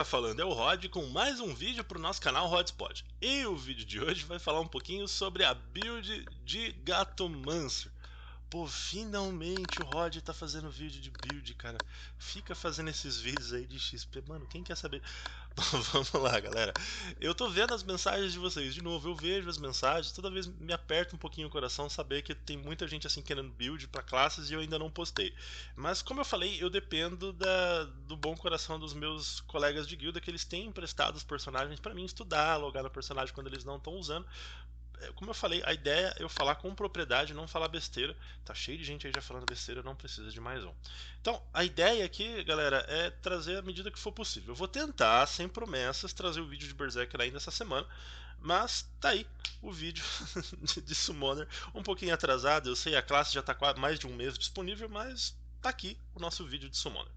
Falando é o Rod com mais um vídeo para o nosso canal Rodspot. E o vídeo de hoje vai falar um pouquinho sobre a build de Gatomancer. Pô, finalmente o Rod tá fazendo vídeo de build, cara. Fica fazendo esses vídeos aí de XP. Mano, quem quer saber? Bom, vamos lá, galera. Eu tô vendo as mensagens de vocês. De novo, eu vejo as mensagens. Toda vez me aperta um pouquinho o coração saber que tem muita gente assim querendo build pra classes e eu ainda não postei. Mas como eu falei, eu dependo do bom coração dos meus colegas de guilda, que eles têm emprestado os personagens pra mim estudar, logar no personagem quando eles não estão usando. Como eu falei, a ideia é eu falar com propriedade, não falar besteira. Tá cheio de gente aí já falando besteira, não precisa de mais um. Então, a ideia aqui, galera, é trazer à medida que for possível. Eu vou tentar, sem promessas, trazer o vídeo de Berserker ainda essa semana, mas tá aí o vídeo de Summoner, um pouquinho atrasado. Eu sei, a classe já tá quase mais de um mês disponível, mas tá aqui o nosso vídeo de Summoner.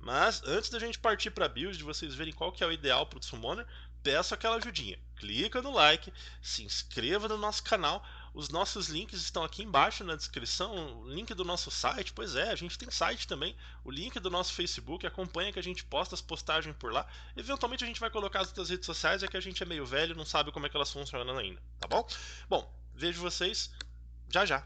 Mas antes da gente partir para build, de vocês verem qual que é o ideal para o Summoner, peço aquela ajudinha. Clica no like, se inscreva no nosso canal. Os nossos links estão aqui embaixo na descrição. O link do nosso site, pois é, a gente tem site também. O link do nosso Facebook, acompanha que a gente posta as postagens por lá. Eventualmente a gente vai colocar as outras redes sociais, é que a gente é meio velho, não sabe como é que elas funcionam ainda, tá bom? Bom, vejo vocês já já.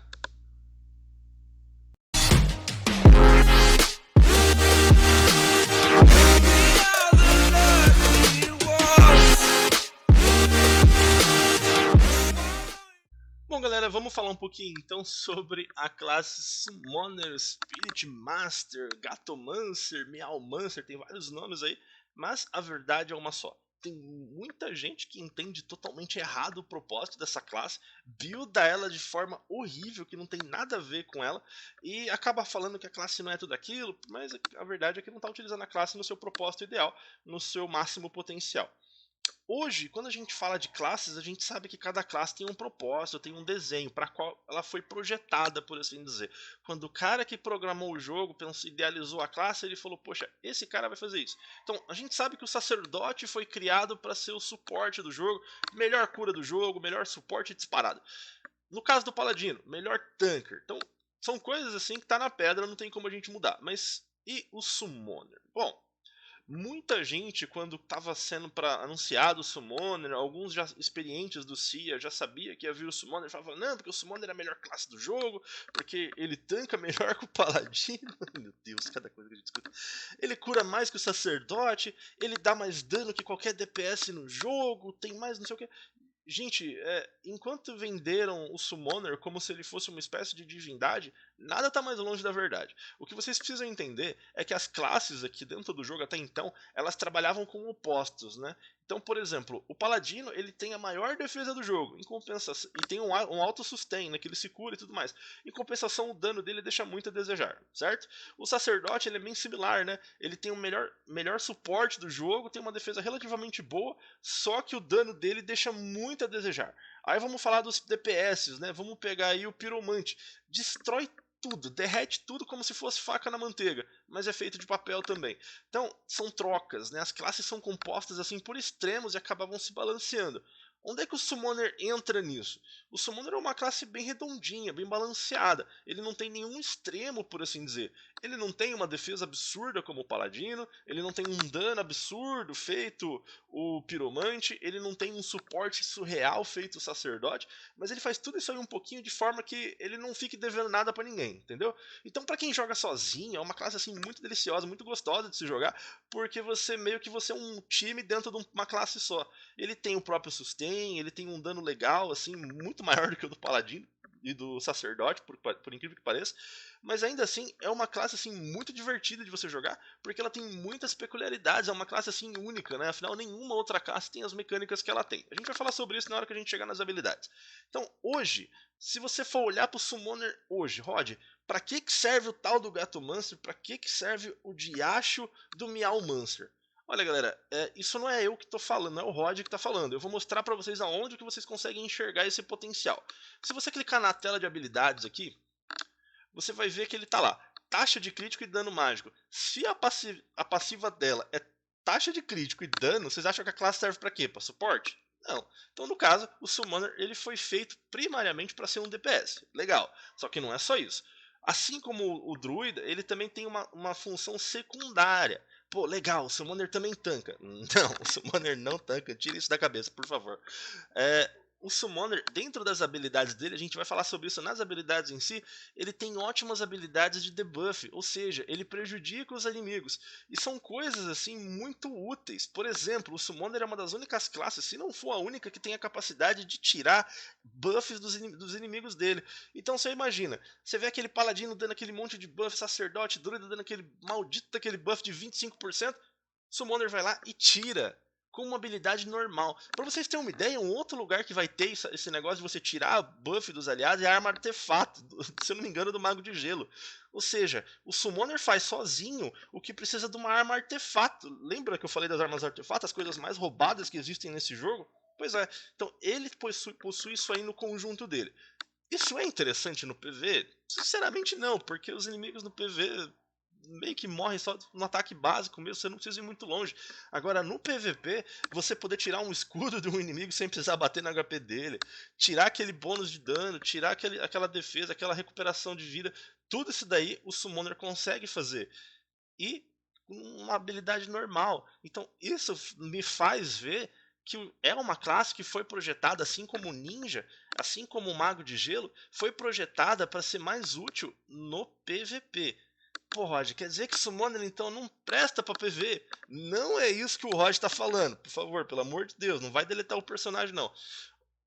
Bom, galera, vamos falar um pouquinho então sobre a classe Summoner, Spirit Master, Gatomancer, Meowmancer, tem vários nomes aí, mas a verdade é uma só. Tem muita gente que entende totalmente errado o propósito dessa classe, builda ela de forma horrível, que não tem nada a ver com ela, e acaba falando que a classe não é tudo aquilo, mas a verdade é que não está utilizando a classe no seu propósito ideal, no seu máximo potencial. Hoje, quando a gente fala de classes, a gente sabe que cada classe tem um propósito, tem um desenho para qual ela foi projetada, por assim dizer. Quando o cara que programou o jogo pensou, idealizou a classe, ele falou: "Poxa, esse cara vai fazer isso". Então, a gente sabe que o sacerdote foi criado para ser o suporte do jogo, melhor cura do jogo, melhor suporte disparado. No caso do paladino, melhor tanker. Então, são coisas assim que tá na pedra, não tem como a gente mudar. Mas e o summoner? Bom, muita gente, quando estava sendo para anunciado o Summoner, alguns já experientes do CIA já sabia que ia vir o Summoner, falavam, não, porque o Summoner é a melhor classe do jogo, porque ele tanca melhor que o Paladino, meu Deus, cada coisa que a gente escuta. Ele cura mais que o Sacerdote, ele dá mais dano que qualquer DPS no jogo, tem mais não sei o que. Gente, enquanto venderam o Summoner como se ele fosse uma espécie de divindade, nada está mais longe da verdade. O que vocês precisam entender é que as classes aqui dentro do jogo até então, elas trabalhavam com opostos, né? Então, por exemplo, o Paladino ele tem a maior defesa do jogo, em compensação, e tem um alto sustain, né, que ele se cura e tudo mais. Em compensação, o dano dele deixa muito a desejar, certo? O Sacerdote ele é bem similar, né? Ele tem o melhor suporte do jogo, tem uma defesa relativamente boa, só que o dano dele deixa muito a desejar. Aí vamos falar dos DPS, né? Vamos pegar aí o Piromante. Destrói tudo, derrete tudo como se fosse faca na manteiga, mas é feito de papel também. Então, são trocas, né? As classes são compostas assim por extremos e acabavam se balanceando. Onde é que o Summoner entra nisso? O Summoner é uma classe bem redondinha, bem balanceada. Ele não tem nenhum extremo, por assim dizer. Ele não tem uma defesa absurda como o Paladino, ele não tem um dano absurdo feito o Piromante, ele não tem um suporte surreal feito o Sacerdote, mas ele faz tudo isso aí um pouquinho de forma que ele não fique devendo nada pra ninguém, entendeu? Então pra quem joga sozinho, é uma classe assim muito deliciosa, muito gostosa de se jogar, porque você meio que você é um time dentro de uma classe só. Ele tem o próprio sustain, ele tem um dano legal, assim, muito maior do que o do Paladino e do Sacerdote, por incrível que pareça, mas ainda assim é uma classe assim muito divertida de você jogar, porque ela tem muitas peculiaridades, é uma classe assim única, né? Afinal, nenhuma outra classe tem as mecânicas que ela tem. A gente vai falar sobre isso na hora que a gente chegar nas habilidades. Então, hoje, se você for olhar pro Summoner hoje, Rod, pra que serve o tal do Gatomancer? Pra que serve o diacho do Meowmancer? Olha, galera, isso não é eu que estou falando, não é o Rod que está falando. Eu vou mostrar para vocês aonde que vocês conseguem enxergar esse potencial. Se você clicar na tela de habilidades aqui, você vai ver que ele está lá. Taxa de crítico e dano mágico. Se a passiva dela é taxa de crítico e dano, vocês acham que a classe serve para quê? Para suporte? Não. Então, no caso, o Summoner ele foi feito primariamente para ser um DPS. Legal. Só que não é só isso. Assim como o Druida, ele também tem uma função secundária Pô, legal, o Summoner também tanca. Não, o Summoner não tanca, tira isso da cabeça, por favor. É, o Summoner, dentro das habilidades dele, a gente vai falar sobre isso nas habilidades em si, ele tem ótimas habilidades de debuff, ou seja, ele prejudica os inimigos. E são coisas assim muito úteis. Por exemplo, o Summoner é uma das únicas classes, se não for a única, que tem a capacidade de tirar buffs dos inimigos dele. Então você imagina, você vê aquele paladino dando aquele monte de buff, sacerdote, druida dando aquele maldito aquele buff de 25%, Summoner vai lá e tira com uma habilidade normal. Pra vocês terem uma ideia, um outro lugar que vai ter esse negócio de você tirar a buff dos aliados é a arma artefato, se eu não me engano, do Mago de Gelo. Ou seja, o Summoner faz sozinho o que precisa de uma arma artefato. Lembra que eu falei das armas artefato, as coisas mais roubadas que existem nesse jogo? Pois é, então ele possui isso aí no conjunto dele. Isso é interessante no PV? Sinceramente não, porque os inimigos no PV meio que morrem só no ataque básico mesmo, você não precisa ir muito longe. Agora, no PVP, você poder tirar um escudo de um inimigo sem precisar bater no HP dele, tirar aquele bônus de dano, tirar aquela defesa, aquela recuperação de vida, tudo isso daí o Summoner consegue fazer. E com uma habilidade normal. Então, isso me faz ver que é uma classe que foi projetada, assim como o Ninja, assim como o Mago de Gelo, foi projetada para ser mais útil no PVP. Pô, Rod, quer dizer que Summoner então não presta pra PV? Não é isso que o Rod tá falando. Por favor, pelo amor de Deus, não vai deletar o personagem não.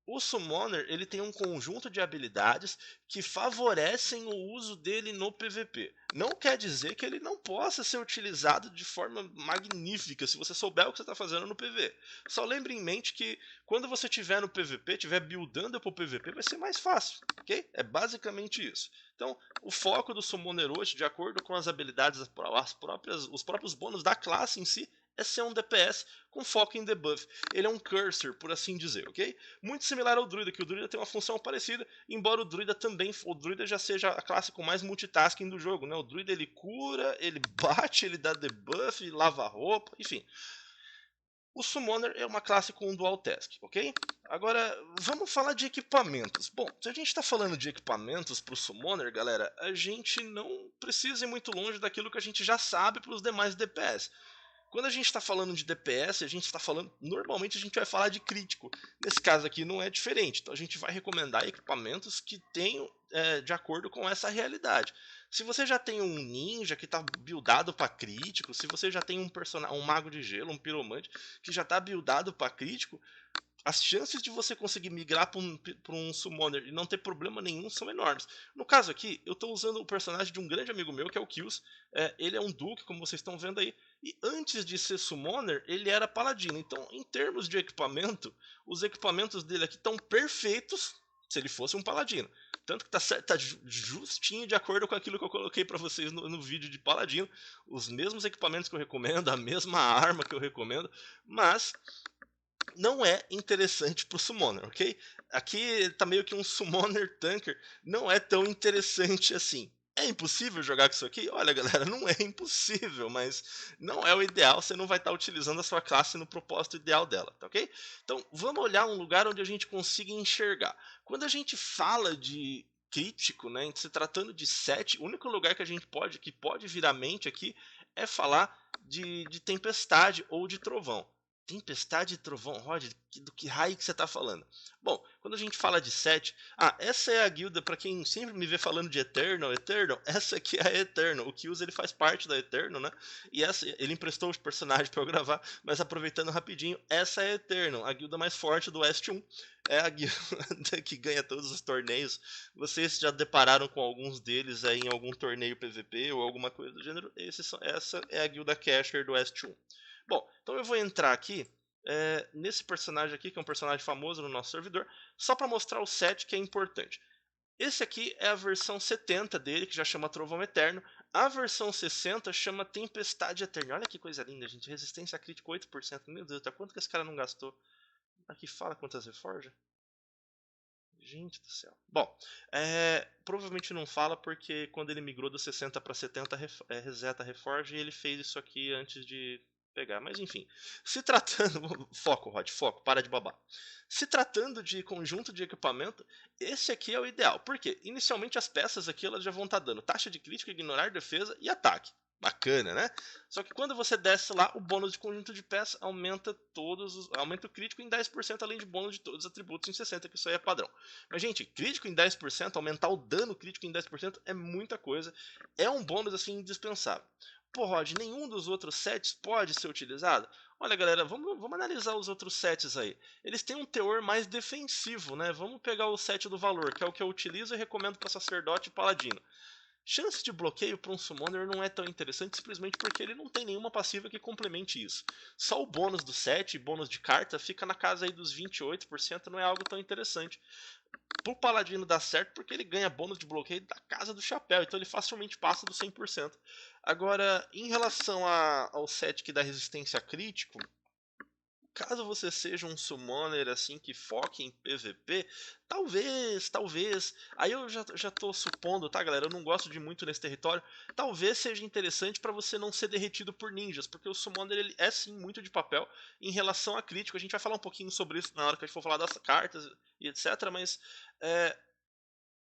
O Summoner ele tem um conjunto de habilidades que favorecem o uso dele no PVP. Não quer dizer que ele não possa ser utilizado de forma magnífica se você souber o que você está fazendo no PV. Só lembre em mente que quando você estiver no PVP, estiver buildando para o PVP, vai ser mais fácil, ok? É basicamente isso. Então, o foco do Summoner hoje, de acordo com as habilidades, os próprios bônus da classe em si, é ser um DPS com foco em debuff. Ele é um cursor, por assim dizer, ok? Muito similar ao Druida, que o Druida tem uma função parecida, embora o Druida já seja a classe com mais multitasking do jogo, né? O Druida ele cura, ele bate, ele dá debuff, ele lava a roupa, enfim. O Summoner é uma classe com um dual task, ok? Agora, vamos falar de equipamentos. Bom, se a gente está falando de equipamentos para o Summoner, galera, a gente não precisa ir muito longe daquilo que a gente já sabe para os demais DPS. Quando a gente está falando de DPS, a gente está falando. Normalmente a gente vai falar de crítico. Nesse caso aqui não é diferente. Então a gente vai recomendar equipamentos que tenham de acordo com essa realidade. Se você já tem um ninja que está buildado para crítico, se você já tem um mago de gelo, um piromante que já está buildado para crítico, as chances de você conseguir migrar para um Summoner e não ter problema nenhum são enormes. No caso aqui, eu estou usando o personagem de um grande amigo meu, que é o Kills. Ele é um Duke, como vocês estão vendo aí. E antes de ser Summoner, ele era Paladino. Então, em termos de equipamento, os equipamentos dele aqui estão perfeitos se ele fosse um Paladino. Tanto que tá justinho de acordo com aquilo que eu coloquei para vocês no vídeo de Paladino. Os mesmos equipamentos que eu recomendo, a mesma arma que eu recomendo. Mas não é interessante pro Summoner, ok? Aqui tá meio que um Summoner Tanker, não é tão interessante assim. É impossível jogar com isso aqui? Olha, galera, não é impossível, mas não é o ideal, você não vai estar utilizando a sua classe no propósito ideal dela, tá ok? Então, vamos olhar um lugar onde a gente consiga enxergar. Quando a gente fala de crítico, né, se tratando de set, o único lugar que a gente que pode vir à mente aqui é falar de tempestade ou de trovão. Tempestade e Trovão, Rod, do que raio que você está falando? Bom, quando a gente fala de set, essa é a guilda, para quem sempre me vê falando de Eternal, essa aqui é a Eternal. O Kills ele faz parte da Eternal, né? E ele emprestou os personagens para eu gravar, mas aproveitando rapidinho, essa é a Eternal, a guilda mais forte do West 1. É a guilda que ganha todos os torneios. Vocês já depararam com alguns deles aí em algum torneio PVP ou alguma coisa do gênero? Essa é a guilda Casher do West 1. Bom, então eu vou entrar aqui nesse personagem aqui, que é um personagem famoso no nosso servidor, só para mostrar o set que é importante. Esse aqui é a versão 70 dele, que já chama Trovão Eterno. A versão 60 chama Tempestade Eterna. Olha que coisa linda, gente. Resistência crítica 8%. Meu Deus, até quanto que esse cara não gastou? Aqui fala quantas reforja. Gente do céu. Bom, provavelmente não fala porque quando ele migrou do 60 para 70 reseta a reforja e ele fez isso aqui antes de pegar. Mas enfim, se tratando... Foco, Rod, foco, para de babar. Se tratando de conjunto de equipamento, esse aqui é o ideal. Por quê? Inicialmente as peças aqui elas já vão estar dando taxa de crítico, ignorar defesa e ataque. Bacana, né? Só que quando você desce lá, o bônus de conjunto de pés aumenta aumenta o crítico em 10%, além de bônus de todos os atributos em 60%, que isso aí é padrão. Mas, gente, crítico em 10%, aumentar o dano crítico em 10% é muita coisa. É um bônus, assim, indispensável. Pô, Rod, nenhum dos outros sets pode ser utilizado? Olha, galera, vamos analisar os outros sets aí. Eles têm um teor mais defensivo, né? Vamos pegar o set do valor, que é o que eu utilizo e recomendo para sacerdote e paladino. Chance de bloqueio para um Summoner não é tão interessante simplesmente porque ele não tem nenhuma passiva que complemente isso. Só o bônus do set e bônus de carta fica na casa aí dos 28%, não é algo tão interessante. Pro Paladino dá certo porque ele ganha bônus de bloqueio da casa do chapéu, então ele facilmente passa do 100%. Agora, em relação ao set que dá resistência a crítico, caso você seja um summoner assim que foque em PVP, talvez, aí eu já tô supondo, tá galera, eu não gosto de muito nesse território, talvez seja interessante para você não ser derretido por ninjas, porque o summoner ele é sim muito de papel em relação a crítico, a gente vai falar um pouquinho sobre isso na hora que a gente for falar das cartas e etc, mas é,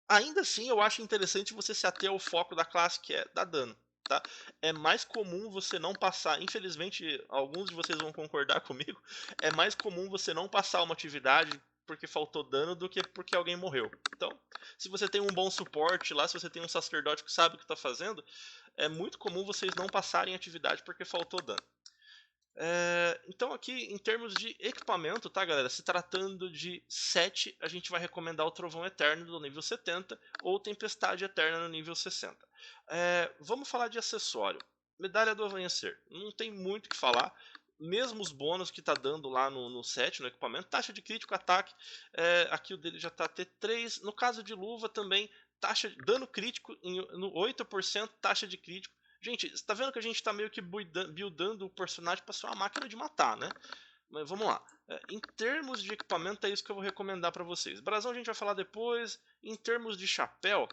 ainda assim, eu acho interessante você se ater ao foco da classe, que é dar dano. Tá? É mais comum você não passar, infelizmente, alguns de vocês vão concordar comigo, é mais comum você não passar uma atividade porque faltou dano do que porque alguém morreu. Então, se você tem um bom suporte lá, se você tem um sacerdote que sabe o que está fazendo, é muito comum vocês não passarem atividade porque faltou dano. Então aqui em termos de equipamento, tá galera, se tratando de 7, a gente vai recomendar o Trovão Eterno do nível 70 ou Tempestade Eterna no nível 60. Vamos falar de acessório. Medalha do Amanhecer, não tem muito o que falar, mesmo os bônus que tá dando lá no set, no equipamento, taxa de crítico, ataque, aqui o dele já tá T3, no caso de luva também, taxa de dano crítico no 8%, taxa de crítico. Gente, você tá vendo que a gente tá meio que buildando o personagem pra ser uma máquina de matar, né? Mas vamos lá. Em termos de equipamento, é isso que eu vou recomendar pra vocês. Brasão a gente vai falar depois. Em termos de chapéu,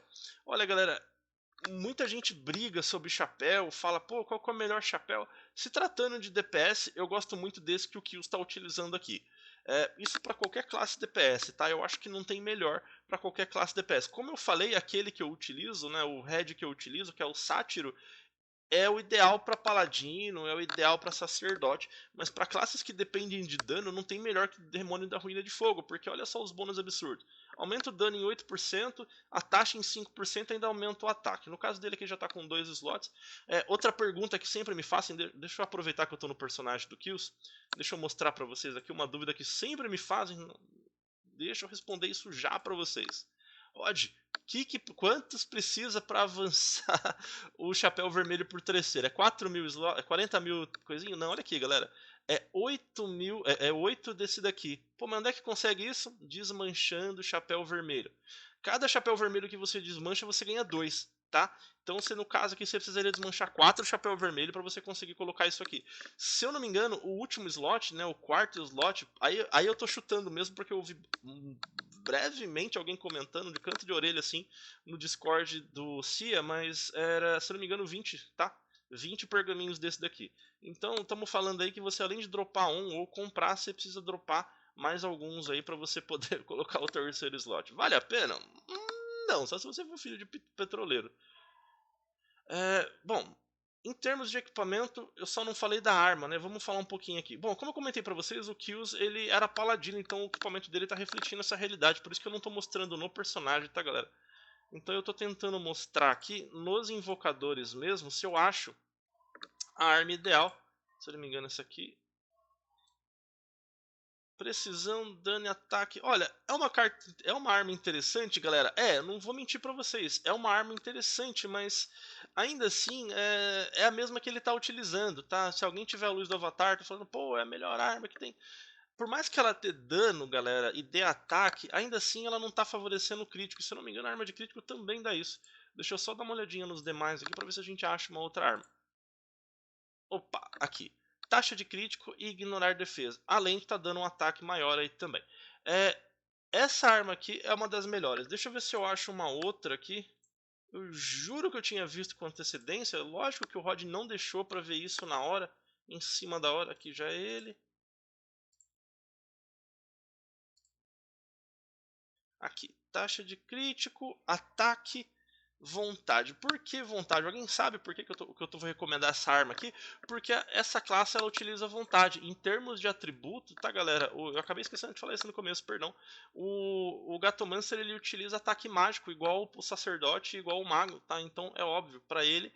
olha galera, muita gente briga sobre chapéu, fala, pô, qual que é o melhor chapéu? Se tratando de DPS, eu gosto muito desse que o Kills está utilizando aqui. Isso para qualquer classe DPS, tá? Eu acho que não tem melhor para qualquer classe DPS. Como eu falei, aquele que eu utilizo, né, o head que eu utilizo, que é o Sátiro, é o ideal para paladino, é o ideal para sacerdote, mas para classes que dependem de dano, não tem melhor que Demônio da Ruína de Fogo, porque olha só os bônus absurdos. Aumenta o dano em 8%, a taxa em 5% ainda aumenta o ataque. No caso dele aqui já está com 2 slots. Outra pergunta que sempre me fazem, deixa eu aproveitar que eu estou no personagem do Kills, deixa eu mostrar para vocês aqui uma dúvida que sempre me fazem, deixa eu responder isso já para vocês. Rod, quantos precisa para avançar o chapéu vermelho por terceiro? É 4 mil slots? É 40 mil coisinho? Não, olha aqui, galera. É 8 mil. É 8 desse daqui. Pô, mas onde é que consegue isso? Desmanchando o chapéu vermelho. Cada chapéu vermelho que você desmancha, você ganha 2, tá? Então, no caso aqui, você precisaria desmanchar 4 chapéu vermelho para você conseguir colocar isso aqui. Se eu não me engano, o último slot, né, o quarto slot, aí eu tô chutando mesmo porque eu vi brevemente alguém comentando de canto de orelha assim no Discord do CIA, mas era, se não me engano, 20, tá? 20 pergaminhos desse daqui. Então, estamos falando aí que você, além de dropar um ou comprar, você precisa dropar mais alguns aí para você poder colocar o terceiro slot. Vale a pena? Não, só se você for filho de petroleiro. Bom, em termos de equipamento, eu só não falei da arma, né? Vamos falar um pouquinho aqui. Bom, como eu comentei pra vocês, o Kills ele era paladino, então o equipamento dele tá refletindo essa realidade, por isso que eu não tô mostrando no personagem, tá, galera? Então eu tô tentando mostrar aqui nos invocadores mesmo, se eu acho a arma ideal. Se eu não me engano, essa aqui. Precisão, dano e ataque. Olha, é uma arma interessante, galera. Não vou mentir pra vocês. É uma arma interessante, mas ainda assim é a mesma que ele tá utilizando, tá? Se alguém tiver a luz do avatar, tá falando, pô, é a melhor arma que tem. Por mais que ela dê dano, galera, e dê ataque, ainda assim ela não tá favorecendo o crítico. Se eu não me engano, a arma de crítico também dá isso. Deixa eu só dar uma olhadinha nos demais aqui pra ver se a gente acha uma outra arma. Opa, aqui. Taxa de crítico e ignorar defesa. Além de estar dando um ataque maior aí também. É, essa arma aqui é uma das melhores. Deixa eu ver se eu acho uma outra aqui. Eu juro que eu tinha visto com antecedência. Lógico que o Rod não deixou para ver isso na hora. Em cima da hora. Aqui já é ele. Aqui. Taxa de crítico, ataque Vontade. Por que vontade? Alguém sabe por que, que eu tô vou recomendar essa arma aqui? Porque essa classe ela utiliza vontade. Em termos de atributo, tá galera? Eu acabei esquecendo de falar isso no começo, perdão. O Gatomancer ele utiliza ataque mágico, igual o sacerdote, igual o mago, tá? Então é óbvio, pra ele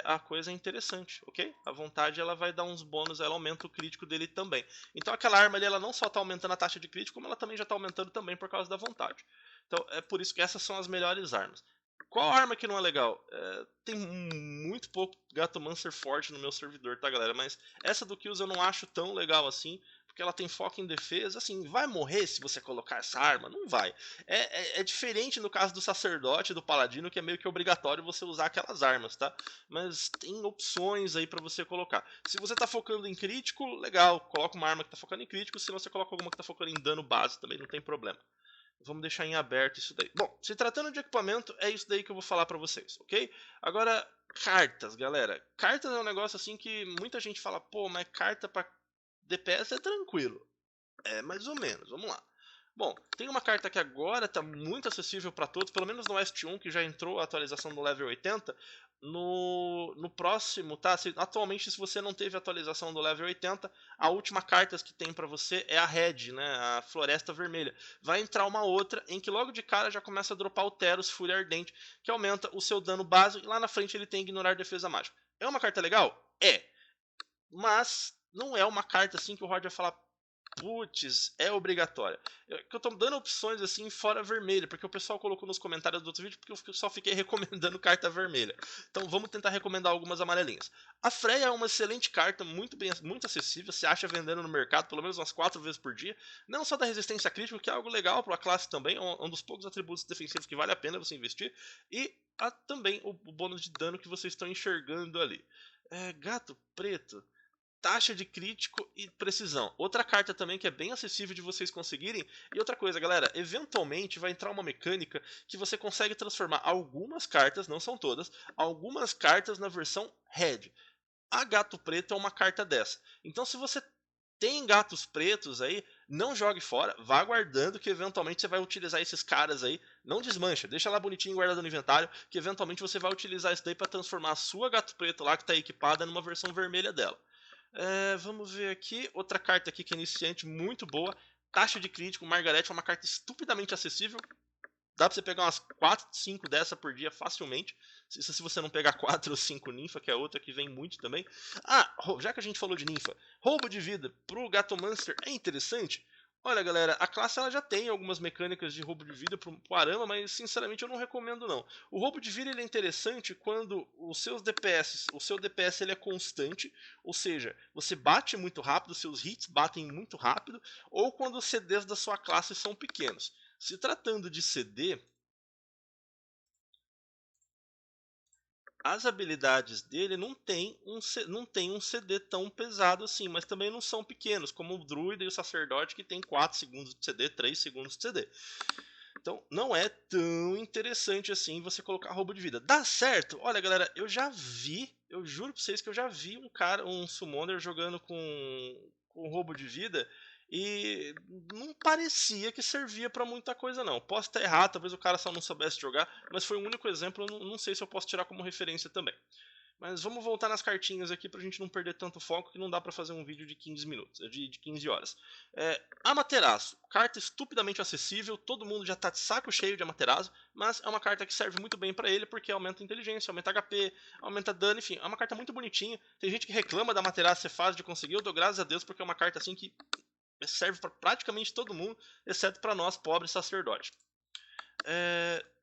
a coisa é interessante, ok? A vontade ela vai dar uns bônus, ela aumenta o crítico dele também. Então aquela arma ali, ela não só tá aumentando a taxa de crítico, como ela também já tá aumentando também por causa da vontade. Então é por isso que essas são as melhores armas. Qual arma que não é legal? Tem muito pouco Gatomancer forte no meu servidor, tá galera? Mas essa do Kills eu não acho tão legal assim, porque ela tem foco em defesa. Assim, vai morrer se você colocar essa arma? Não vai. É diferente no caso do Sacerdote e do Paladino, que é meio que obrigatório você usar aquelas armas, tá? Mas tem opções aí pra você colocar. Se você tá focando em crítico, legal, coloca uma arma que tá focando em crítico. Se você coloca alguma que tá focando em dano base, também não tem problema. Vamos deixar em aberto isso daí. Bom, se tratando de equipamento, é isso daí que eu vou falar pra vocês, ok? Agora, cartas, galera. Cartas é um negócio assim que muita gente fala, pô, mas carta pra DPS é tranquilo. É, mais ou menos, vamos lá. Bom, tem uma carta que agora está muito acessível para todos, pelo menos no West 1, que já entrou a atualização do level 80. No próximo, tá? Atualmente, se você não teve atualização do level 80, a última carta que tem para você é a Red, né? A Floresta Vermelha. Vai entrar uma outra em que logo de cara já começa a dropar o Teros Fúria Ardente, que aumenta o seu dano base e lá na frente ele tem Ignorar Defesa Mágica. É uma carta legal? É. Mas não é uma carta assim que o Rod vai falar, putz, é obrigatória. Eu tô dando opções assim fora vermelha, porque o pessoal colocou nos comentários do outro vídeo porque eu só fiquei recomendando carta vermelha. Então vamos tentar recomendar algumas amarelinhas. A Freya é uma excelente carta, muito acessível, você acha vendendo no mercado pelo menos umas 4 vezes por dia. Não só da resistência crítica, que é algo legal para a classe também, é um dos poucos atributos defensivos que vale a pena você investir. E também o bônus de dano que vocês estão enxergando ali. Gato preto, taxa de crítico e precisão. Outra carta também que é bem acessível de vocês conseguirem. E outra coisa, galera, eventualmente vai entrar uma mecânica que você consegue transformar algumas cartas, não são todas, algumas cartas na versão Red. A Gato Preto é uma carta dessa. Então se você tem gatos pretos aí, não jogue fora, vá guardando que eventualmente você vai utilizar esses caras aí. Não desmancha, deixa lá bonitinho guardado no inventário, que eventualmente você vai utilizar isso daí para transformar a sua Gato Preto lá que está equipada numa versão vermelha dela. Vamos ver aqui. Outra carta aqui que é iniciante, muito boa. Taxa de crítico, Margarete é uma carta estupidamente acessível. Dá pra você pegar umas 4, 5 dessa por dia facilmente. Se você não pegar 4 ou 5 ninfa, que é outra que vem muito também. Já que a gente falou de ninfa, roubo de vida pro Gatomancer é interessante? Olha, galera, a classe ela já tem algumas mecânicas de roubo de vida pro Arama, mas sinceramente eu não recomendo não. O roubo de vida ele é interessante quando o seu DPS ele é constante, ou seja, você bate muito rápido, seus hits batem muito rápido, ou quando os CDs da sua classe são pequenos. Se tratando de CD, as habilidades dele não tem um CD tão pesado assim, mas também não são pequenos, como o Druida e o Sacerdote, que tem 4 segundos de CD, 3 segundos de CD. Então não é tão interessante assim você colocar roubo de vida. Dá certo? Olha, galera, eu juro pra vocês que eu já vi um summoner jogando com roubo de vida e não parecia que servia pra muita coisa não. Posso estar errado, talvez o cara só não soubesse jogar, mas foi o único exemplo, eu não sei se eu posso tirar como referência também. Mas vamos voltar nas cartinhas aqui pra gente não perder tanto foco, que não dá pra fazer um vídeo de 15 minutos, de 15 horas. Amaterasu, carta estupidamente acessível, todo mundo já tá de saco cheio de Amaterasu, mas é uma carta que serve muito bem pra ele, porque aumenta a inteligência, aumenta HP, aumenta dano, enfim, é uma carta muito bonitinha. Tem gente que reclama da Amaterasu ser fácil de conseguir, eu dou graças a Deus, porque é uma carta assim que serve pra praticamente todo mundo, exceto pra nós, pobres sacerdotes.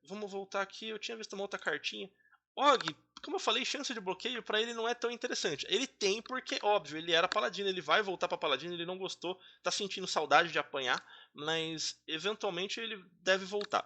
Vamos voltar aqui, eu tinha visto uma outra cartinha. Og, como eu falei, chance de bloqueio para ele não é tão interessante. Ele tem porque, óbvio, ele era paladino, ele vai voltar para paladino, ele não gostou, tá sentindo saudade de apanhar, mas eventualmente ele deve voltar.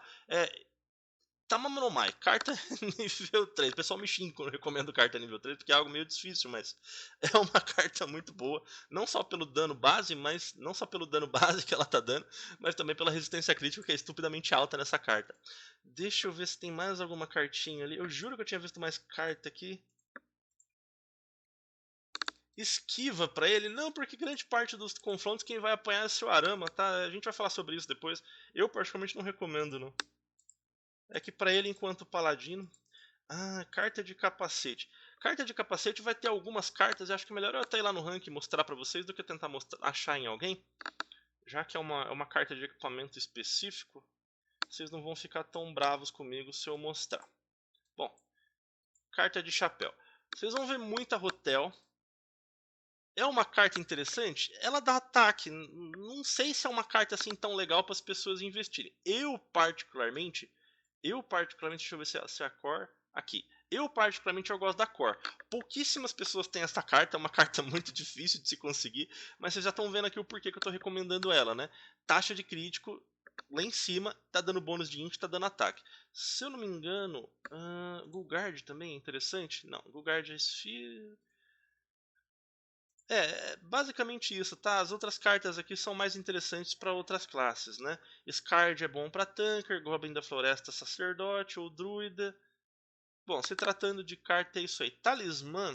Tamamonomai, carta nível 3. O pessoal me xinga quando eu recomendo carta nível 3, porque é algo meio difícil, mas é uma carta muito boa. Não só pelo dano base, mas não só pelo dano base que ela tá dando, mas também pela resistência crítica, que é estupidamente alta nessa carta. Deixa eu ver se tem mais alguma cartinha ali. Eu juro que eu tinha visto mais carta aqui. Esquiva pra ele? Não, porque grande parte dos confrontos quem vai apanhar é seu Arama, tá? A gente vai falar sobre isso depois. Eu particularmente não recomendo, não. É que pra ele, enquanto paladino, Ah, carta de capacete. Carta de capacete vai ter algumas cartas, eu acho que é melhor eu até ir lá no ranking e mostrar pra vocês do que tentar achar em alguém. Já que é uma carta de equipamento específico, vocês não vão ficar tão bravos comigo se eu mostrar. Bom, carta de chapéu. Vocês vão ver muita Rotel. É uma carta interessante? Ela dá ataque. Não sei se é uma carta assim tão legal para as pessoas investirem. Deixa eu ver se é a Core. Aqui. Eu particularmente eu gosto da Core. Pouquíssimas pessoas têm essa carta, é uma carta muito difícil de se conseguir, mas vocês já estão vendo aqui o porquê que eu estou recomendando ela, né? Taxa de crítico lá em cima, tá dando bônus de int, tá dando ataque. Se eu não me engano, Gulgard também é interessante? Não, Gulgard é Sphere. Basicamente isso, tá? As outras cartas aqui são mais interessantes para outras classes, né? Scard é bom para Tanker, Goblin da Floresta Sacerdote ou Druida. Bom, se tratando de carta é isso aí. Talismã.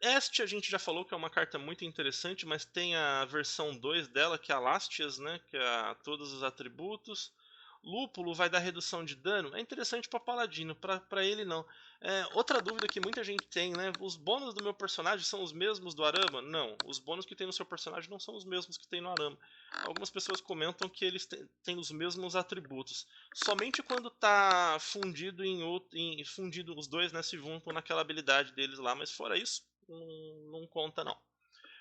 Este a gente já falou que é uma carta muito interessante, mas tem a versão 2 dela, que é a Lastias, né? Que é todos os atributos. Lúpulo vai dar redução de dano. É interessante para Paladino, para ele não. Outra dúvida que muita gente tem, né? Os bônus do meu personagem são os mesmos do Arama? Não, os bônus que tem no seu personagem não são os mesmos que tem no Arama. Algumas pessoas comentam que eles têm os mesmos atributos. Somente quando tá fundido fundido os dois, né? Se juntam naquela habilidade deles lá, mas fora isso, não conta não.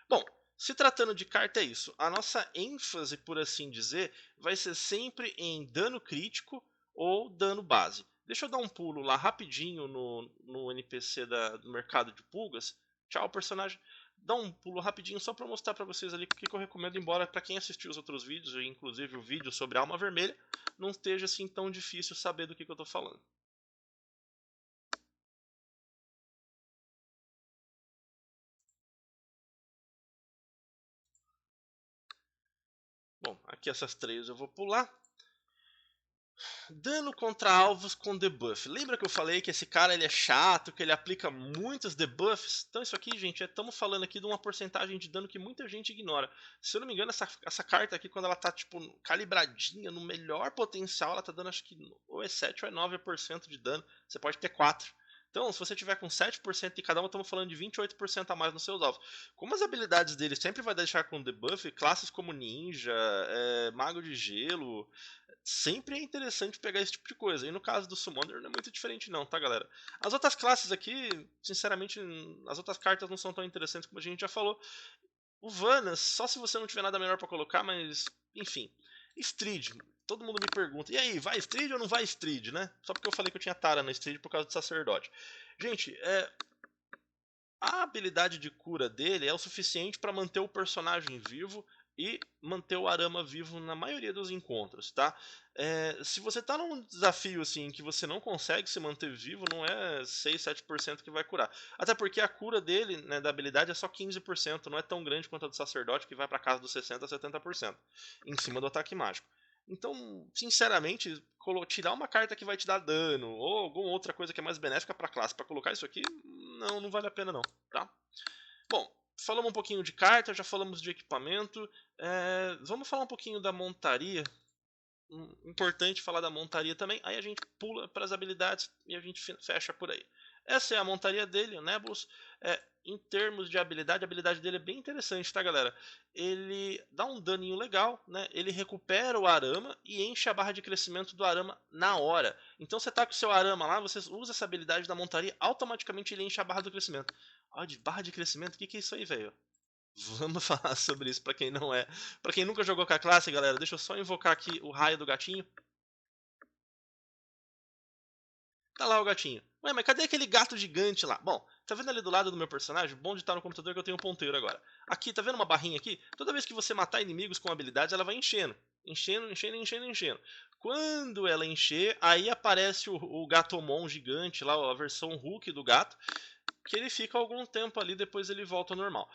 Bom, se tratando de carta é isso. A nossa ênfase, por assim dizer, vai ser sempre em dano crítico ou dano base. Deixa eu dar um pulo lá rapidinho no NPC do mercado de pulgas. Tchau, personagem. Dá um pulo rapidinho só para mostrar para vocês ali o que eu recomendo, embora para quem assistiu os outros vídeos, inclusive o vídeo sobre Alma Vermelha, não esteja assim tão difícil saber do que eu estou falando. Bom, aqui essas três eu vou pular. Dano contra alvos com debuff. Lembra que eu falei que esse cara ele é chato, que ele aplica muitos debuffs? Então isso aqui, gente, estamos falando aqui de uma porcentagem de dano que muita gente ignora. Se eu não me engano, essa carta aqui, quando ela tá tipo calibradinha, no melhor potencial, ela tá dando acho que ou é 7 ou é 9% de dano. Você pode ter 4. Então, se você tiver com 7% de cada um, estamos falando de 28% a mais nos seus alvos. Como as habilidades dele sempre vai deixar com debuff, classes como Ninja, Mago de Gelo, sempre é interessante pegar esse tipo de coisa. E no caso do Summoner não é muito diferente não, tá galera? As outras classes aqui, sinceramente, as outras cartas não são tão interessantes como a gente já falou. O Vanas, só se você não tiver nada melhor pra colocar, mas enfim. Strid, todo mundo me pergunta, e aí, vai Strid ou não vai Strid, né? Só porque eu falei que eu tinha Tara na Strid por causa do sacerdote. Gente, a habilidade de cura dele é o suficiente para manter o personagem vivo e manter o Arama vivo na maioria dos encontros, tá? Se você tá num desafio assim que você não consegue se manter vivo, não é 6, 7% que vai curar. Até porque a cura dele, né, da habilidade é só 15%, não é tão grande quanto a do sacerdote, que vai para casa dos 60 a 70%, em cima do ataque mágico. Então, sinceramente, tirar uma carta que vai te dar dano ou alguma outra coisa que é mais benéfica para a classe para colocar isso aqui, não vale a pena não, tá? Bom, falamos um pouquinho de carta, já falamos de equipamento, vamos falar um pouquinho da montaria. Importante falar da montaria também, aí a gente pula para as habilidades e a gente fecha por aí. Essa é a montaria dele, o Nebulus. Em termos de habilidade, a habilidade dele é bem interessante, tá galera? Ele dá um daninho legal, né? Ele recupera o Arama e enche a barra de crescimento do Arama na hora. Então você tá com o seu Arama lá, você usa essa habilidade da montaria, automaticamente ele enche a barra do crescimento. Ó, de barra de crescimento, o que é isso aí, velho? Vamos falar sobre isso pra quem não é. Pra quem nunca jogou com a classe, galera, deixa eu só invocar aqui o raio do gatinho. Tá lá o gatinho. Ué, mas cadê aquele gato gigante lá? Bom, tá vendo ali do lado do meu personagem? Bom de estar no computador que eu tenho um ponteiro agora. Aqui, tá vendo uma barrinha aqui? Toda vez que você matar inimigos com habilidades, ela vai enchendo. Enchendo, enchendo, enchendo, enchendo. Quando ela encher, aí aparece o Gatomon gigante lá, a versão Hulk do gato, que ele fica algum tempo ali, depois ele volta ao normal.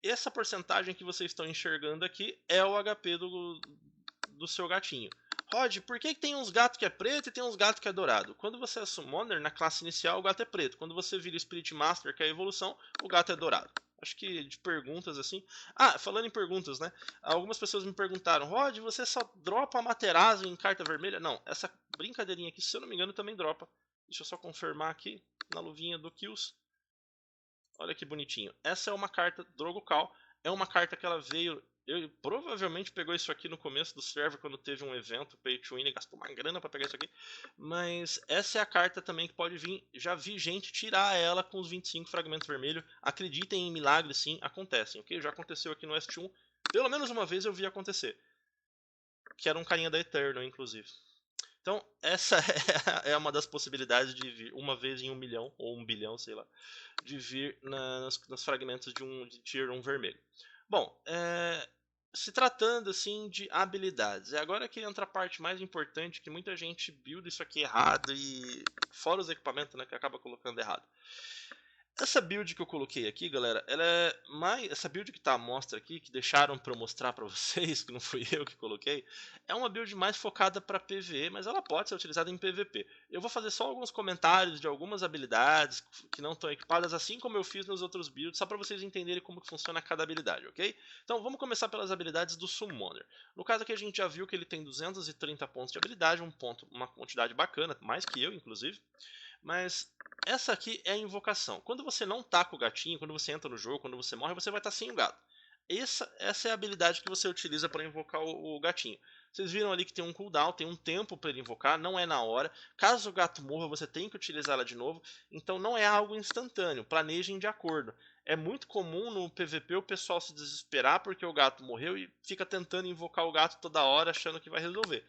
Essa porcentagem que vocês estão enxergando aqui é o HP do seu gatinho. Rod, por que tem uns gatos que é preto e tem uns gatos que é dourado? Quando você é Summoner, na classe inicial o gato é preto. Quando você vira Spirit Master, que é a evolução, o gato é dourado. acho que de perguntas assim. Ah, falando em perguntas, né? Algumas pessoas me perguntaram, Rod, você só dropa Amaterasu em carta vermelha? Não, essa brincadeirinha aqui, se eu não me engano, também dropa. Deixa eu só confirmar aqui na luvinha do Kills. Olha que bonitinho. Essa é uma carta Drogokal. É uma carta que ela veio. Eu provavelmente pegou isso aqui no começo do server quando teve um evento Pay to Win e gastou uma grana para pegar isso aqui. Mas essa é a carta também que pode vir. Já vi gente tirar ela com os 25 fragmentos vermelhos. Acreditem em milagres, sim, acontecem, ok? Já aconteceu aqui no West 1. Pelo menos uma vez eu vi acontecer. Que era um carinha da Eternal, inclusive. Então, essa é uma das possibilidades de vir uma vez em 1 milhão, ou 1 bilhão, sei lá, de vir nos fragmentos de Tier 1 vermelho. Bom, se tratando assim de habilidades, é agora que entra a parte mais importante, que muita gente builda isso aqui errado e fora os equipamentos, né, que acaba colocando errado. Essa build que eu coloquei aqui, galera, ela é mais. Essa build que tá à mostra aqui, que deixaram para eu mostrar para vocês, que não fui eu que coloquei, é uma build mais focada para PvE, mas ela pode ser utilizada em PvP. Eu vou fazer só alguns comentários de algumas habilidades que não estão equipadas, assim como eu fiz nos outros builds, só para vocês entenderem como que funciona cada habilidade, ok? Então vamos começar pelas habilidades do Summoner. No caso aqui a gente já viu que ele tem 230 pontos de habilidade, uma quantidade bacana, mais que eu, inclusive. Mas essa aqui é a invocação. Quando você não taca o gatinho, quando você entra no jogo, quando você morre, você vai estar sem o gato. Essa é a habilidade que você utiliza para invocar o gatinho. Vocês viram ali que tem um cooldown, tem um tempo para ele invocar, não é na hora. Caso o gato morra, você tem que utilizá-la de novo. Então não é algo instantâneo, planejem de acordo. É muito comum no PVP o pessoal se desesperar porque o gato morreu e fica tentando invocar o gato toda hora achando que vai resolver.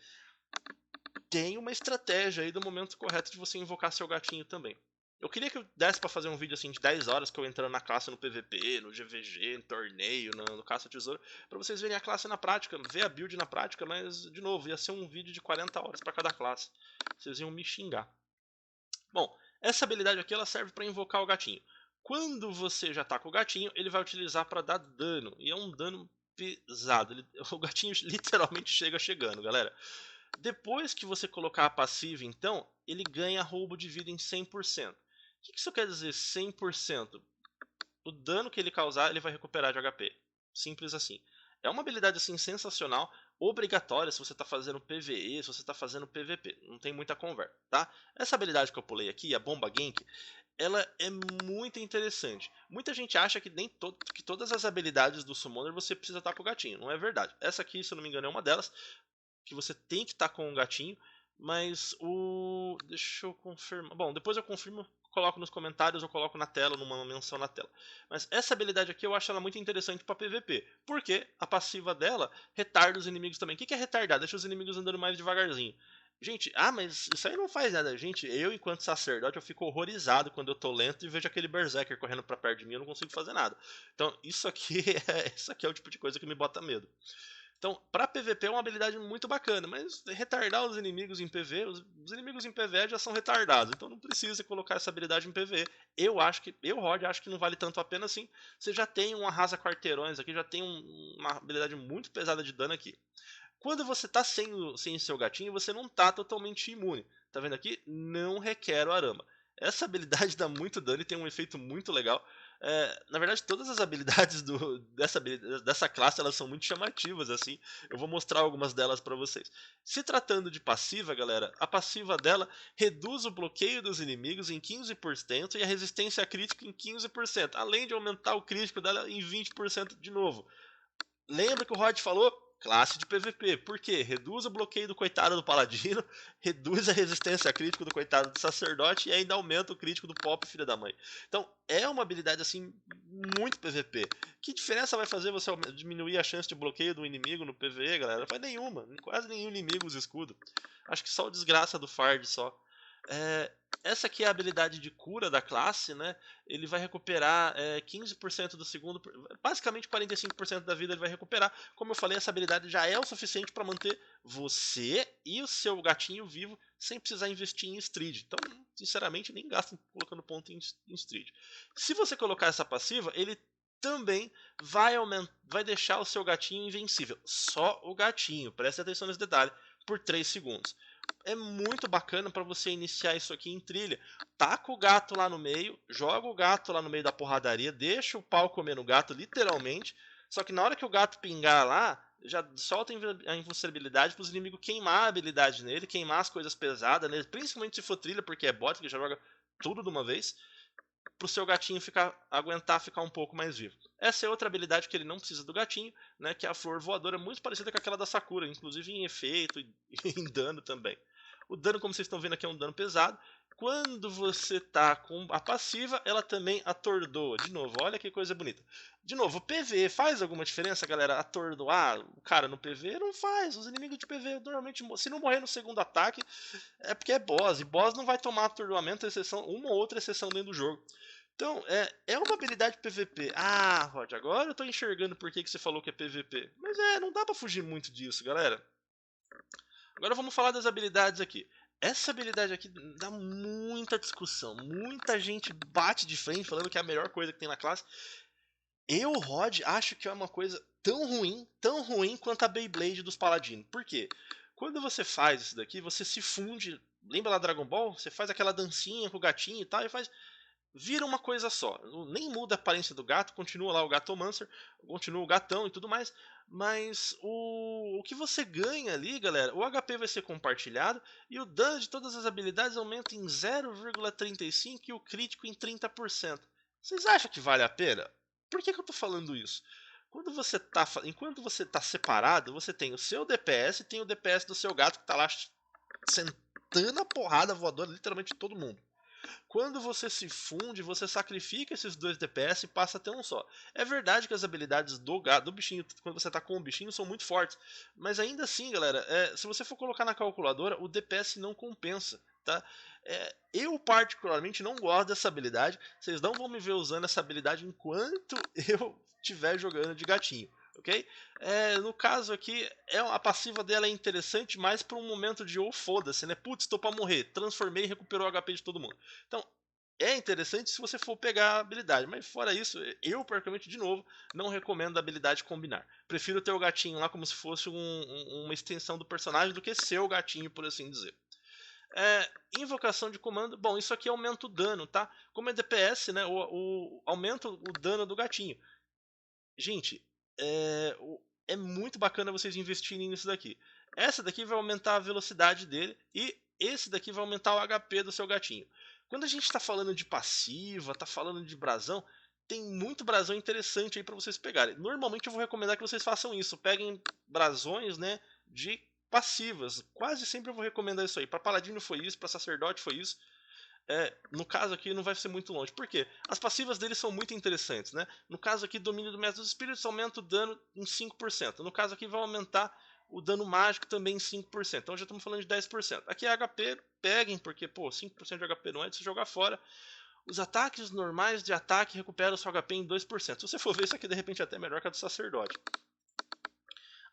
Tem uma estratégia aí do momento correto de você invocar seu gatinho também. Eu queria que eu desse pra fazer um vídeo assim de 10 horas que eu entrando na classe no PVP, no GVG, no torneio, no caça tesouro, pra vocês verem a classe na prática, ver a build na prática, mas de novo, ia ser um vídeo de 40 horas pra cada classe. Vocês iam me xingar. Bom, essa habilidade aqui ela serve pra invocar o gatinho. Quando você já tá com o gatinho, ele vai utilizar pra dar dano, e é um dano pesado. O gatinho literalmente chega chegando, galera. Depois que você colocar a passiva, então, ele ganha roubo de vida em 100%. O que isso quer dizer 100%? O dano que ele causar, ele vai recuperar de HP. Simples assim. É uma habilidade assim sensacional, obrigatória se você está fazendo PvE, se você está fazendo PvP. Não tem muita conversa, tá? Essa habilidade que eu pulei aqui, a Bomba Gank, ela é muito interessante. Muita gente acha que que todas as habilidades do Summoner você precisa estar com o gatinho. Não é verdade. Essa aqui, se eu não me engano, é uma delas que você tem que estar com o gatinho, mas o... deixa eu confirmar. Bom, depois eu confirmo, coloco nos comentários ou coloco na tela, numa menção na tela. Mas essa habilidade aqui eu acho ela muito interessante para PVP, porque a passiva dela retarda os inimigos também. O que é retardar? Deixa os inimigos andando mais devagarzinho. Gente, mas isso aí não faz nada. Gente, eu enquanto sacerdote eu fico horrorizado quando eu tô lento e vejo aquele berserker correndo pra perto de mim, eu não consigo fazer nada. Então, isso aqui é o tipo de coisa que me bota medo. Então, para PVP é uma habilidade muito bacana, mas retardar os inimigos em PV, os inimigos em PV já são retardados, então não precisa colocar essa habilidade em PV. Rod, acho que não vale tanto a pena assim. Você já tem um arrasa quarteirões aqui, já tem uma habilidade muito pesada de dano aqui. Quando você tá sem o seu gatinho, você não tá totalmente imune. Tá vendo aqui? Não requer o arama. Essa habilidade dá muito dano e tem um efeito muito legal. Na verdade, todas as habilidades dessa classe elas são muito chamativas, assim. Eu vou mostrar algumas delas para vocês. Se tratando de passiva, galera, a passiva dela reduz o bloqueio dos inimigos em 15% e a resistência crítica em 15%, além de aumentar o crítico dela em 20% de novo. Lembra que o Rod falou? Classe de PVP. Por quê? Reduz o bloqueio do coitado do paladino, reduz a resistência crítica do coitado do sacerdote e ainda aumenta o crítico do pop filho da mãe. Então, é uma habilidade assim muito PVP. Que diferença vai fazer você diminuir a chance de bloqueio do inimigo no PVE, galera? Não faz nenhuma. Quase nenhum inimigo usa escudo. Acho que só o desgraça do Fard só. Essa aqui é a habilidade de cura da classe, né? Ele vai recuperar 15% do segundo, basicamente 45% da vida ele vai recuperar. Como eu falei, essa habilidade já é o suficiente para manter você e o seu gatinho vivo sem precisar investir em Street. Então, sinceramente, nem gasta colocando ponto em Street. Se você colocar essa passiva, ele também vai deixar o seu gatinho invencível. Só o gatinho, preste atenção nesse detalhe, por 3 segundos. é muito bacana para você iniciar isso aqui em trilha. Taca o gato lá no meio, joga o gato lá no meio da porradaria, deixa o pau comer no gato, literalmente. Só que na hora que o gato pingar lá, já solta a invulnerabilidade para os inimigos queimar a habilidade nele, queimar as coisas pesadas nele, principalmente se for trilha, porque é bot, que já joga tudo de uma vez, para o seu gatinho aguentar ficar um pouco mais vivo. Essa é outra habilidade que ele não precisa do gatinho, né, que é a flor voadora, muito parecida com aquela da Sakura, inclusive em efeito e em dano também. O dano, como vocês estão vendo aqui, é um dano pesado. Quando você tá com a passiva, ela também atordoa. De novo, olha que coisa bonita. De novo, o PV faz alguma diferença, galera? Atordoar o cara no PV? Não faz. Os inimigos de PV normalmente, se não morrer no segundo ataque, é porque é boss. E boss não vai tomar atordoamento, exceção, uma ou outra exceção dentro do jogo. Então, é uma habilidade PVP. Ah, Rod, agora eu tô enxergando por que você falou que é PVP. Mas não dá pra fugir muito disso, galera. Agora vamos falar das habilidades aqui. Essa habilidade aqui dá muita discussão. Muita gente bate de frente falando que é a melhor coisa que tem na classe. Eu, Rod, acho que é uma coisa tão ruim quanto a Beyblade dos Paladinos. Por quê? Quando você faz isso daqui, você se funde. Lembra lá Dragon Ball? Você faz aquela dancinha com o gatinho e tal, e faz. Vira uma coisa só. Nem muda a aparência do gato, continua lá o Gatomancer, continua o gatão e tudo mais. Mas o que você ganha ali, galera, o HP vai ser compartilhado e o dano de todas as habilidades aumenta em 0,35 e o crítico em 30%. Vocês acham que vale a pena? Por que eu tô falando isso? Enquanto você está separado, você tem o seu DPS e tem o DPS do seu gato que está lá sentando a porrada voadora literalmente todo mundo. Quando você se funde, você sacrifica esses dois DPS e passa a ter um só. É verdade que as habilidades do bichinho, quando você tá com o bichinho, são muito fortes. Mas ainda assim, galera, se você for colocar na calculadora, o DPS não compensa. Tá? Eu particularmente não gosto dessa habilidade. Vocês não vão me ver usando essa habilidade enquanto eu estiver jogando de gatinho. Ok? No caso aqui, a passiva dela é interessante mais para um momento de foda-se, né? Putz, tô pra morrer. Transformei e recuperou o HP de todo mundo. Então, é interessante se você for pegar a habilidade, mas fora isso, eu particularmente, de novo, não recomendo a habilidade combinar. Prefiro ter o gatinho lá como se fosse uma extensão do personagem do que ser o gatinho, por assim dizer. Invocação de comando, bom, isso aqui aumenta o dano, tá? Como é DPS, né, aumenta o dano do gatinho. Gente, é muito bacana vocês investirem nisso daqui. Essa daqui vai aumentar a velocidade dele e esse daqui vai aumentar o HP do seu gatinho. Quando a gente está falando de passiva, está falando de brasão, tem muito brasão interessante aí para vocês pegarem. Normalmente eu vou recomendar que vocês façam isso. Peguem brasões, né, de passivas. Quase sempre eu vou recomendar isso aí. Para paladino foi isso, para sacerdote foi isso. No caso aqui não vai ser muito longe. Por quê? As passivas dele são muito interessantes, né? No caso aqui, domínio do mestre dos espíritos aumenta o dano em 5%. No caso aqui vai aumentar o dano mágico também em 5%. Então já estamos falando de 10%. Aqui é HP, peguem, porque pô, 5% de HP não é de se jogar fora. Os ataques normais de ataque recuperam o seu HP em 2%. Se você for ver, isso aqui de repente é até melhor que a do sacerdote.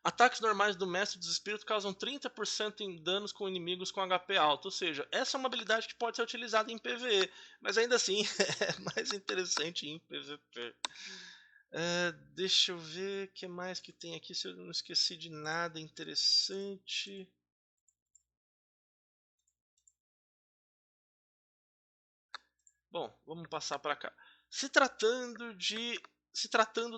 Ataques normais do Mestre dos Espíritos causam 30% em danos com inimigos com HP alto. Ou seja, essa é uma habilidade que pode ser utilizada em PvE, mas ainda assim é mais interessante em PvP. Deixa eu ver o que mais que tem aqui, se eu não esqueci de nada interessante. Bom, vamos passar para cá. Se tratando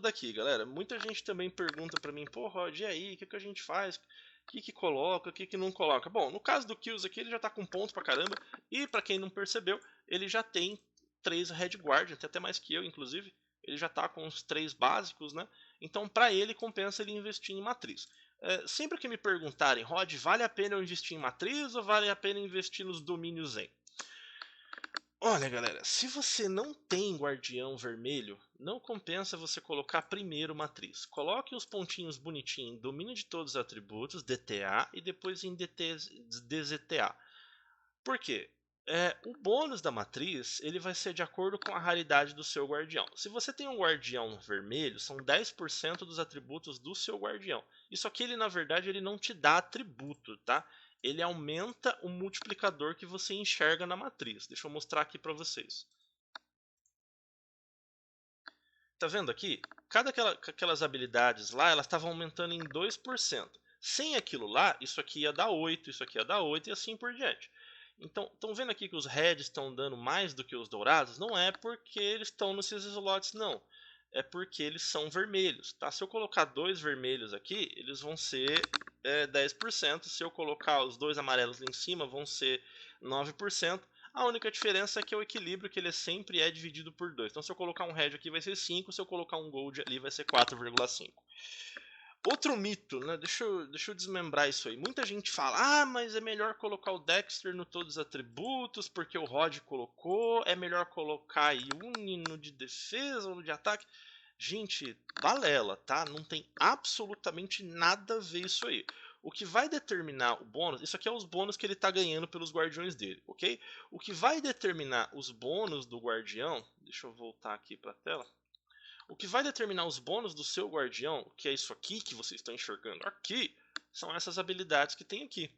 daqui, galera, muita gente também pergunta para mim, pô, Rod, e aí, o que a gente faz? O que coloca, o que não coloca? Bom, no caso do Kills aqui, ele já tá com pontos pra caramba, e para quem não percebeu, ele já tem 3 Red Guardian, tem até mais que eu, inclusive. Ele já tá com os 3 básicos, né? Então, para ele, compensa ele investir em matriz. Sempre que me perguntarem, Rod, vale a pena eu investir em matriz ou vale a pena investir nos domínios Zen? Olha, galera, se você não tem guardião vermelho, não compensa você colocar primeiro matriz. Coloque os pontinhos bonitinhos em domínio de todos os atributos, DTA, e depois em DZTA. Por quê? O bônus da matriz ele vai ser de acordo com a raridade do seu guardião. Se você tem um guardião vermelho, são 10% dos atributos do seu guardião. Isso aqui, ele, na verdade, ele não te dá atributo, tá? Ele aumenta o multiplicador que você enxerga na matriz. Deixa eu mostrar aqui para vocês. Tá vendo aqui? Cada aquelas habilidades lá, elas estavam aumentando em 2%. Sem aquilo lá, isso aqui ia dar 8, isso aqui ia dar 8 e assim por diante. Então, estão vendo aqui que os reds estão dando mais do que os dourados? Não é porque eles estão nesses slots, não. É porque eles são vermelhos, tá? Se eu colocar dois vermelhos aqui, eles vão ser 10%. Se eu colocar os dois amarelos lá em cima, vão ser 9%. A única diferença é que o equilíbrio que ele sempre é dividido por 2. Então, se eu colocar um red aqui, vai ser 5. Se eu colocar um gold ali, vai ser 4,5. Outro mito, né? Deixa eu desmembrar isso aí. Muita gente fala, mas é melhor colocar o Dexter no todos os atributos, porque o Rod colocou, é melhor colocar Yuni no de defesa ou no de ataque. Gente, balela, tá? Não tem absolutamente nada a ver isso aí. O que vai determinar o bônus, isso aqui é os bônus que ele tá ganhando pelos guardiões dele, ok? O que vai determinar os bônus do guardião, deixa eu voltar aqui pra tela. O que vai determinar os bônus do seu guardião, que é isso aqui que vocês estão enxergando aqui, são essas habilidades que tem aqui.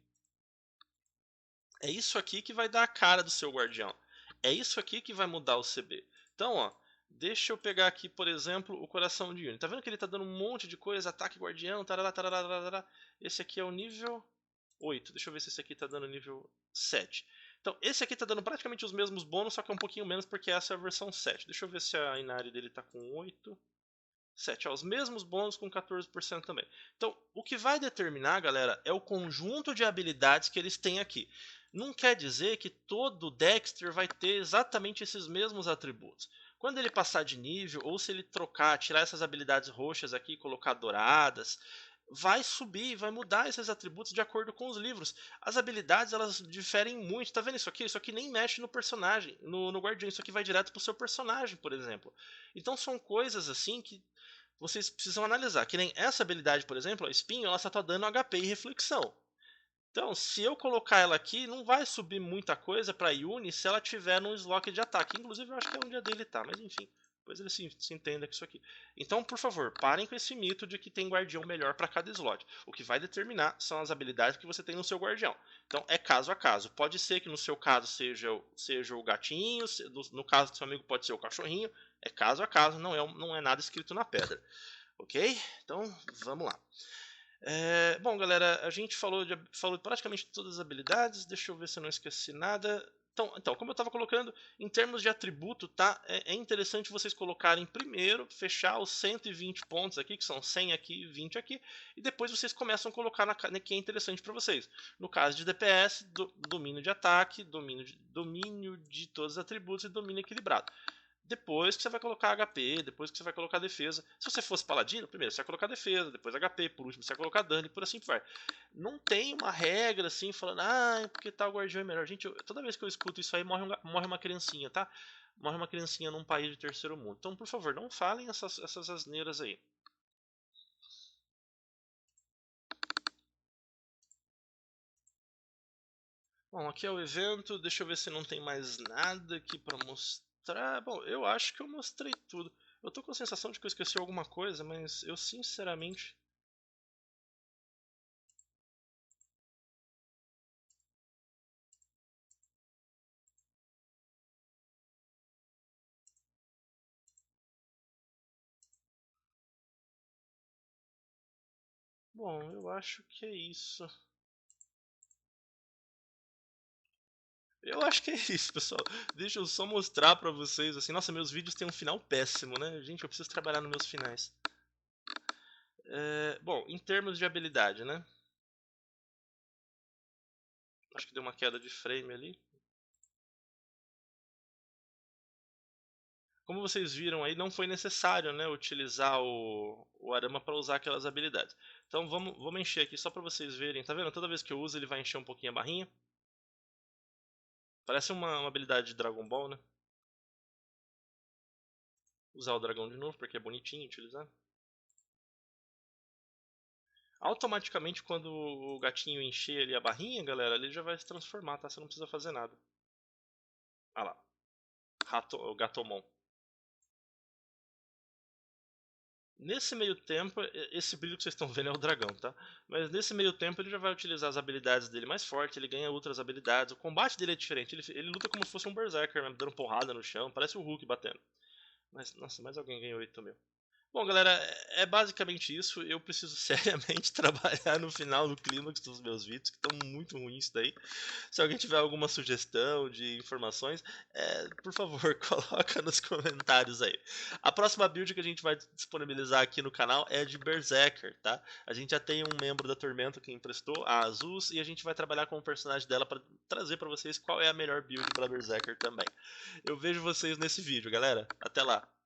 É isso aqui que vai dar a cara do seu guardião. É isso aqui que vai mudar o CB. Então, ó, deixa eu pegar aqui, por exemplo, o coração de Yuni. Tá vendo que ele tá dando um monte de coisa, ataque guardião, tarará, tarará, tarará. Esse aqui é o nível 8. Deixa eu ver se esse aqui tá dando nível 7. Então, esse aqui tá dando praticamente os mesmos bônus, só que é um pouquinho menos porque essa é a versão 7. Deixa eu ver se a Inari dele tá com 8. 7, ó, os mesmos bônus com 14% também. Então, o que vai determinar, galera, é o conjunto de habilidades que eles têm aqui. Não quer dizer que todo Dexter vai ter exatamente esses mesmos atributos. Quando ele passar de nível, ou se ele trocar, tirar essas habilidades roxas aqui e colocar douradas, vai subir, vai mudar esses atributos de acordo com os livros. As habilidades, elas diferem muito. Tá vendo isso aqui? Isso aqui nem mexe no personagem, no guardião. Isso aqui vai direto pro seu personagem, por exemplo. Então são coisas assim que vocês precisam analisar. Que nem essa habilidade, por exemplo, a espinho, ela só tá dando HP e reflexão. Então, se eu colocar ela aqui, não vai subir muita coisa para Yuni se ela tiver num slot de ataque. Inclusive, eu acho que é onde a dele tá, mas enfim. Depois ele se entenda com isso aqui. Então, por favor, parem com esse mito de que tem guardião melhor para cada slot. O que vai determinar são as habilidades que você tem no seu guardião. Então, é caso a caso. Pode ser que no seu caso seja o gatinho, no caso do seu amigo pode ser o cachorrinho. É caso a caso, não é nada escrito na pedra. Ok? Então, vamos lá. Bom, galera, a gente falou de praticamente todas as habilidades. Deixa eu ver se eu não esqueci nada. Então, como eu estava colocando, em termos de atributo, tá? É interessante vocês colocarem primeiro, fechar os 120 pontos aqui, que são 100 aqui e 20 aqui, e depois vocês começam a colocar na que é interessante para vocês. No caso de DPS, domínio de ataque, domínio de todos os atributos e domínio equilibrado. Depois que você vai colocar HP, depois que você vai colocar defesa. Se você fosse paladino, primeiro você vai colocar defesa, depois HP, por último você vai colocar dano e por assim vai. Não tem uma regra assim falando, porque tal guardião é melhor. Gente, toda vez que eu escuto isso aí, morre uma criancinha, tá? Morre uma criancinha num país de terceiro mundo. Então, por favor, não falem essas asneiras aí. Bom, aqui é o evento. Deixa eu ver se não tem mais nada aqui pra mostrar. Bom, eu acho que eu mostrei tudo. Eu tô com a sensação de que eu esqueci alguma coisa, mas eu sinceramente... Bom, eu acho que é isso. Eu acho que é isso, pessoal. Deixa eu só mostrar pra vocês, assim, nossa, meus vídeos têm um final péssimo, né? Gente, eu preciso trabalhar nos meus finais. Bom, em termos de habilidade, né? Acho que deu uma queda de frame ali. Como vocês viram aí, não foi necessário, né, utilizar o arama para usar aquelas habilidades. Então vamos encher aqui só para vocês verem. Tá vendo? Toda vez que eu uso ele vai encher um pouquinho a barrinha. Parece uma habilidade de Dragon Ball, né? Usar o dragão de novo porque é bonitinho utilizar. Automaticamente quando o gatinho encher ali a barrinha, galera, ele já vai se transformar, tá? Você não precisa fazer nada. Ah lá. O Gatomon. Nesse meio tempo, esse brilho que vocês estão vendo é o dragão, tá? Mas nesse meio tempo ele já vai utilizar as habilidades dele mais forte, ele ganha outras habilidades, o combate dele é diferente, ele luta como se fosse um berserker, mesmo, dando porrada no chão, parece o Hulk batendo. Mas, nossa, mais alguém ganhou 8 mil. Bom, galera, é basicamente isso. Eu preciso seriamente trabalhar no final do clímax dos meus vídeos, que estão muito ruins daí. Se alguém tiver alguma sugestão de informações, por favor, coloca nos comentários aí. A próxima build que a gente vai disponibilizar aqui no canal é de Berserker, tá? A gente já tem um membro da Tormenta que emprestou, a Azus, e a gente vai trabalhar com o personagem dela para trazer para vocês qual é a melhor build para Berserker também. Eu vejo vocês nesse vídeo, galera. Até lá!